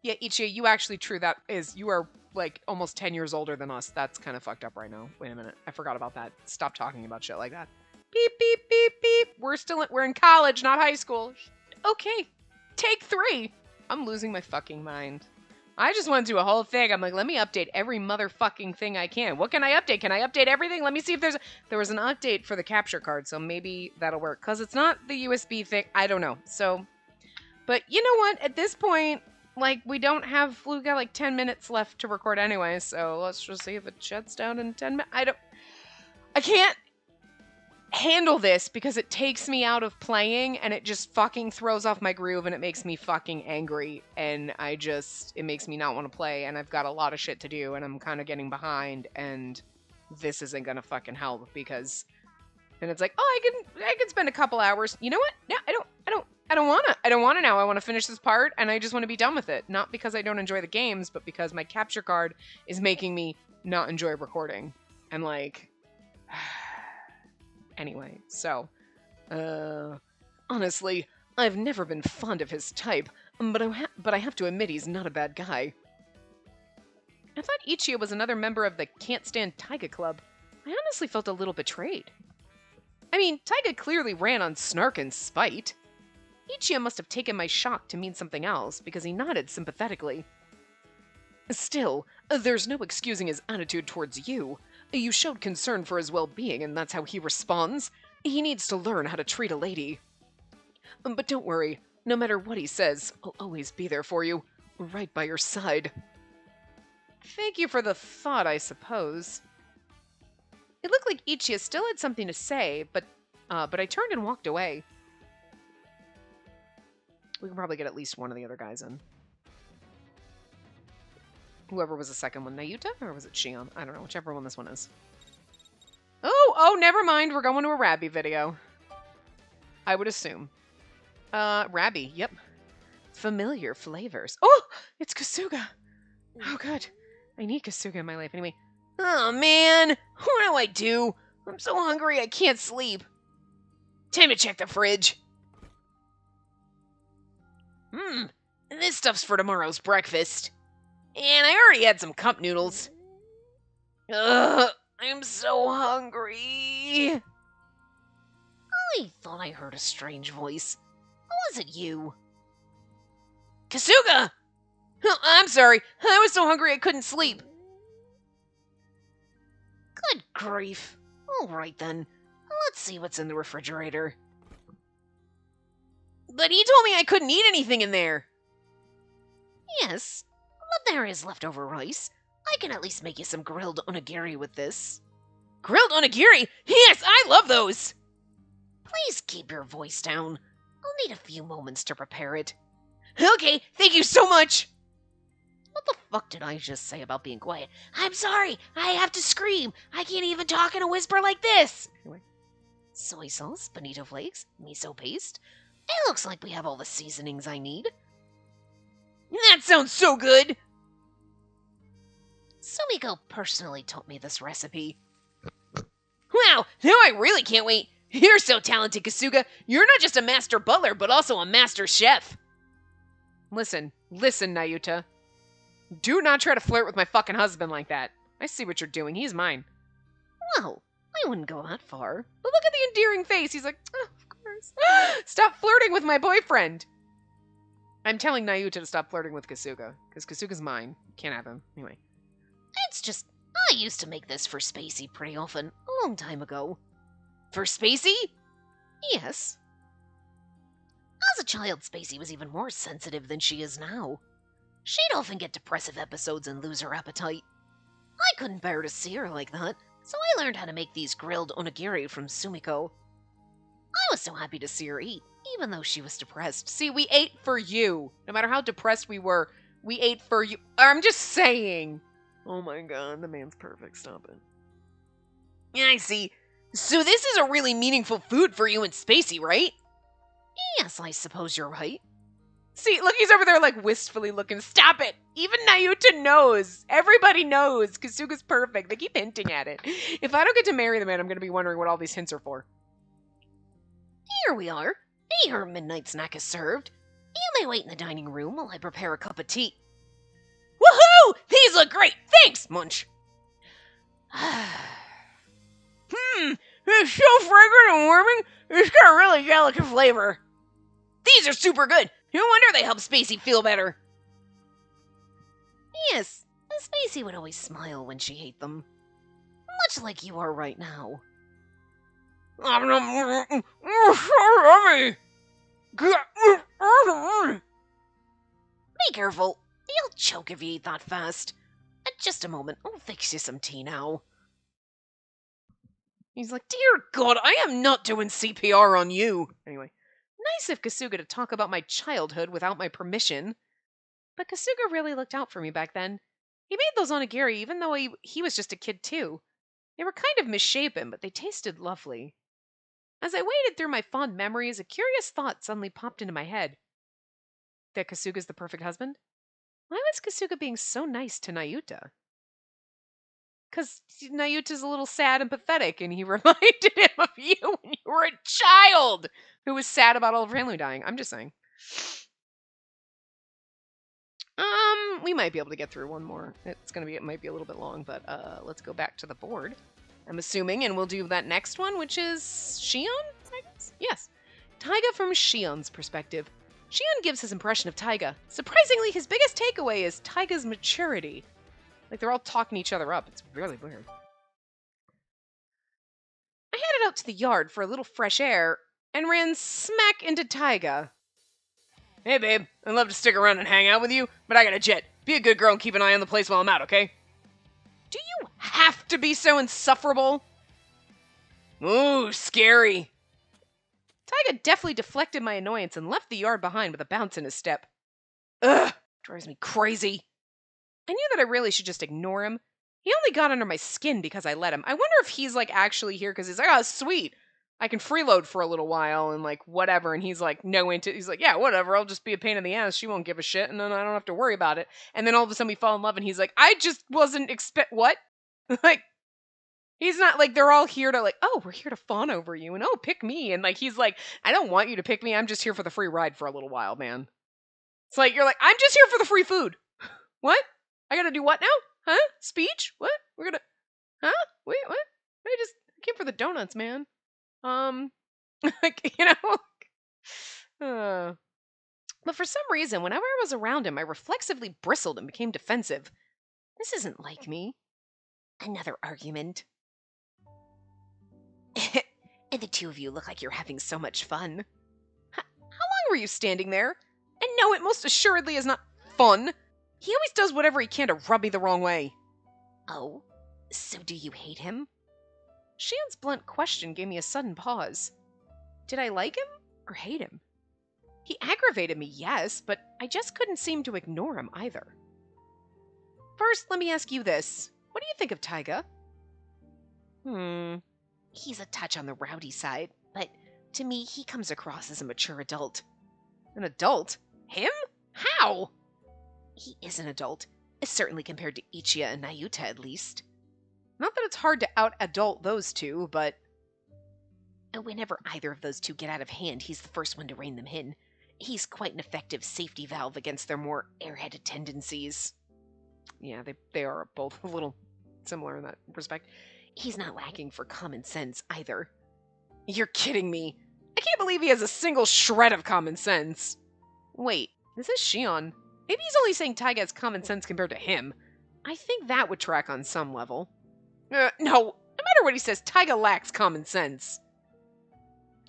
Yeah, Ichi, you actually true that is, you are like almost 10 years older than us. That's kind of fucked up right now. Wait a minute, I forgot about that. Stop talking about shit like that. Beep, beep, beep, beep. We're in college, not high school. Okay, take 3. I'm losing my fucking mind. I just want to do a whole thing. I'm like, let me update every motherfucking thing I can. What can I update? Can I update everything? Let me see if there was an update for the capture card, so maybe that'll work. Because it's not the USB thing. I don't know. So, but you know what? At this point, like, we got like 10 minutes left to record anyway, so let's just see if it shuts down in 10 minutes. I can't handle this because it takes me out of playing and it just fucking throws off my groove and it makes me fucking angry and it makes me not want to play and I've got a lot of shit to do and I'm kind of getting behind and this isn't gonna fucking help because then it's like, oh, I can spend a couple hours. You know what? No, I don't wanna now. I want to finish this part and I just want to be done with it. Not because I don't enjoy the games, but because my capture card is making me not enjoy recording. And like anyway, so, honestly, I've never been fond of his type, but I have to admit he's not a bad guy. I thought Ichiya was another member of the Can't Stand Taiga Club. I honestly felt a little betrayed. I mean, Taiga clearly ran on snark and spite. Ichiya must have taken my shock to mean something else, because he nodded sympathetically. Still, there's no excusing his attitude towards you. You showed concern for his well-being, and that's how he responds. He needs to learn how to treat a lady. But don't worry, no matter what he says, I'll always be there for you, right by your side. Thank you for the thought, I suppose. It looked like Ichiya still had something to say, but I turned and walked away. We can probably get at least one of the other guys in. Whoever was the second one, Nayuta? Or was it Shion? I don't know, whichever one this one is. Oh, never mind. We're going to a Rabbi video. I would assume. Rabbi, yep. Familiar flavors. Oh, it's Kasuga. Oh, good. I need Kasuga in my life anyway. Oh, man. What do I do? I'm so hungry I can't sleep. Time to check the fridge. This stuff's for tomorrow's breakfast. And I already had some cup noodles. Ugh, I'm so hungry. I thought I heard a strange voice. Was it you? Kasuga! Oh, I'm sorry. I was so hungry I couldn't sleep. Good grief. All right then. Let's see what's in the refrigerator. But he told me I couldn't eat anything in there. Yes, but there is leftover rice. I can at least make you some grilled onigiri with this. Grilled onigiri? Yes, I love those! Please keep your voice down. I'll need a few moments to prepare it. Okay, thank you so much! What the fuck did I just say about being quiet? I'm sorry, I have to scream. I can't even talk in a whisper like this. Anyway. Soy sauce, bonito flakes, miso paste. It looks like we have all the seasonings I need. That sounds so good! Sumiko personally taught me this recipe. Wow, now I really can't wait. You're so talented, Kasuga. You're not just a master butler, but also a master chef. Listen, Nayuta. Do not try to flirt with my fucking husband like that. I see what you're doing. He's mine. Well, I wouldn't go that far. But look at the endearing face. He's like, oh, of course. Stop flirting with my boyfriend. I'm telling Nayuta to stop flirting with Kasuga, because Kasuga's mine. Can't have him. Anyway. It's just, I used to make this for Spacey pretty often, a long time ago. For Spacey? Yes. As a child, Spacey was even more sensitive than she is now. She'd often get depressive episodes and lose her appetite. I couldn't bear to see her like that, so I learned how to make these grilled onigiri from Sumiko. I was so happy to see her eat, even though she was depressed. See, we ate for you. No matter how depressed we were, we ate for you. I'm just saying. Oh my god, the man's perfect. Stop it. Yeah, I see. So this is a really meaningful food for you and Spacey, right? Yes, I suppose you're right. See, look, he's over there like wistfully looking. Stop it! Even Nayuta knows. Everybody knows. Kasuga's perfect. They keep hinting at it. If I don't get to marry the man, I'm going to be wondering what all these hints are for. Here we are. Your midnight snack is served. You may wait in the dining room while I prepare a cup of tea. Woohoo! These look great! Thanks, Munch! It's so fragrant and warming. It's got a really delicate flavor. These are super good. No wonder they help Spacey feel better. Yes, Spacey would always smile when she ate them. Much like you are right now. Be careful. You'll choke if you eat that fast. Just a moment. I'll fix you some tea now. He's like, dear God, I am not doing CPR on you. Anyway, nice of Kasuga to talk about my childhood without my permission. But Kasuga really looked out for me back then. He made those onigiri even though he was just a kid too. They were kind of misshapen, but they tasted lovely. As I waded through my fond memories, a curious thought suddenly popped into my head. That Kasuga's the perfect husband? Why was Kasuga being so nice to Nayuta? Because Nayuta's a little sad and pathetic, and he reminded him of you when you were a child who was sad about all of her family dying. I'm just saying. We might be able to get through one more. It might be a little bit long, but let's go back to the board. I'm assuming, and we'll do that next one, which is Shion, I guess? Yes. Taiga from Shion's perspective. Shion gives his impression of Taiga. Surprisingly, his biggest takeaway is Taiga's maturity. Like, they're all talking each other up. It's really weird. I headed out to the yard for a little fresh air and ran smack into Taiga. Hey, babe. I'd love to stick around and hang out with you, but I got a jet. Be a good girl and keep an eye on the place while I'm out, okay? Do you have to be so insufferable? Ooh, scary. Tyga definitely deflected my annoyance and left the yard behind with a bounce in his step. Ugh, drives me crazy. I knew that I really should just ignore him. He only got under my skin because I let him. I wonder if he's like actually here because he's like, oh, sweet. I can freeload for a little while and like whatever. And he's like, he's like, yeah, whatever. I'll just be a pain in the ass. She won't give a shit. And then I don't have to worry about it. And then all of a sudden we fall in love and he's like, I just wasn't what? Like, he's not like, they're all here to like, oh, we're here to fawn over you. And oh, pick me. And like, he's like, I don't want you to pick me. I'm just here for the free ride for a little while, man. It's like, you're like, I'm just here for the free food. What? I gotta do what now? Huh? Speech? What? We're gonna... Huh? Wait, what? I came for the donuts, man. Like, But for some reason, whenever I was around him, I reflexively bristled and became defensive. This isn't like me. Another argument. And the two of you look like you're having so much fun. How long were you standing there? And no, it most assuredly is not fun. He always does whatever he can to rub me the wrong way. Oh, so do you hate him? Shian's blunt question gave me a sudden pause. Did I like him or hate him? He aggravated me, yes, but I just couldn't seem to ignore him either. First, let me ask you this. What do you think of Tyga? He's a touch on the rowdy side, but to me, he comes across as a mature adult. An adult? Him? How? He is an adult, certainly compared to Ichiya and Nayuta at least. Not that it's hard to out-adult those two, but... Whenever either of those two get out of hand, he's the first one to rein them in. He's quite an effective safety valve against their more airheaded tendencies. Yeah, they are both a little similar in that respect. He's not lacking for common sense either. You're kidding me. I can't believe he has a single shred of common sense. Wait, this is Shion. Maybe he's only saying Tyga has common sense compared to him. I think that would track on some level. No, no matter what he says, Tyga lacks common sense.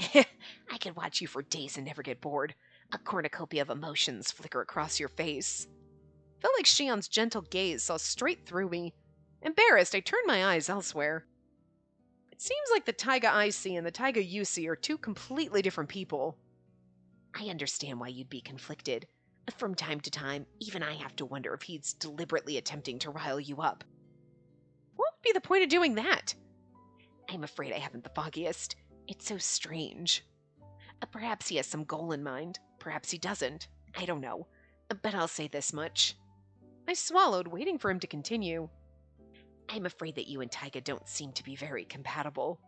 I could watch you for days and never get bored. A cornucopia of emotions flicker across your face. Felt like Shion's gentle gaze saw straight through me. Embarrassed, I turned my eyes elsewhere. It seems like the Tyga I see and the Tyga you see are two completely different people. I understand why you'd be conflicted. From time to time, even I have to wonder if he's deliberately attempting to rile you up. What would be the point of doing that? I'm afraid I haven't the foggiest. It's so strange. Perhaps he has some goal in mind. Perhaps he doesn't. I don't know. But I'll say this much. I swallowed, waiting for him to continue. I'm afraid that you and Tyga don't seem to be very compatible.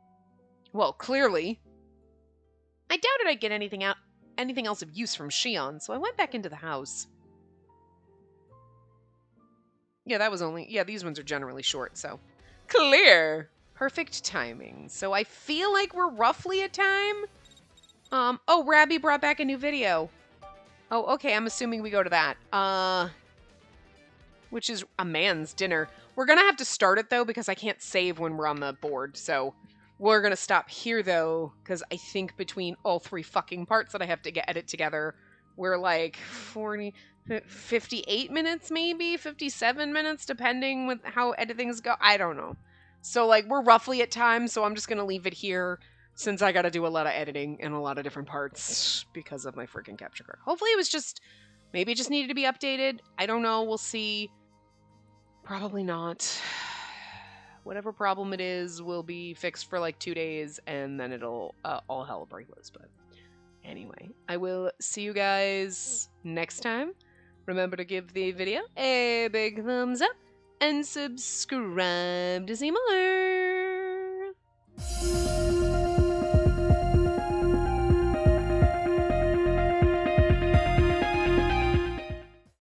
Well, clearly. I doubted I'd get anything else of use from Shion, so I went back into the house. Yeah, these ones are generally short, so. Clear! Perfect timing. So I feel like we're roughly at time. Oh, Rabby brought back a new video. Oh, okay, I'm assuming we go to that. Which is a man's dinner. We're gonna have to start it, though, because I can't save when we're on the board, so we're gonna stop here, though, because I think between all three fucking parts that I have to edit together, we're like 58 minutes, maybe? 57 minutes, depending with how editing's go. I don't know. So, like, we're roughly at time, so I'm just gonna leave it here, since I gotta do a lot of editing in a lot of different parts because of my freaking capture card. Hopefully it was just, maybe it just needed to be updated. I don't know, we'll see. Probably not. Whatever problem it is will be fixed for like 2 days, and then it'll all hell break loose. But anyway, I will see you guys next time. Remember to give the video a big thumbs up and subscribe to see more.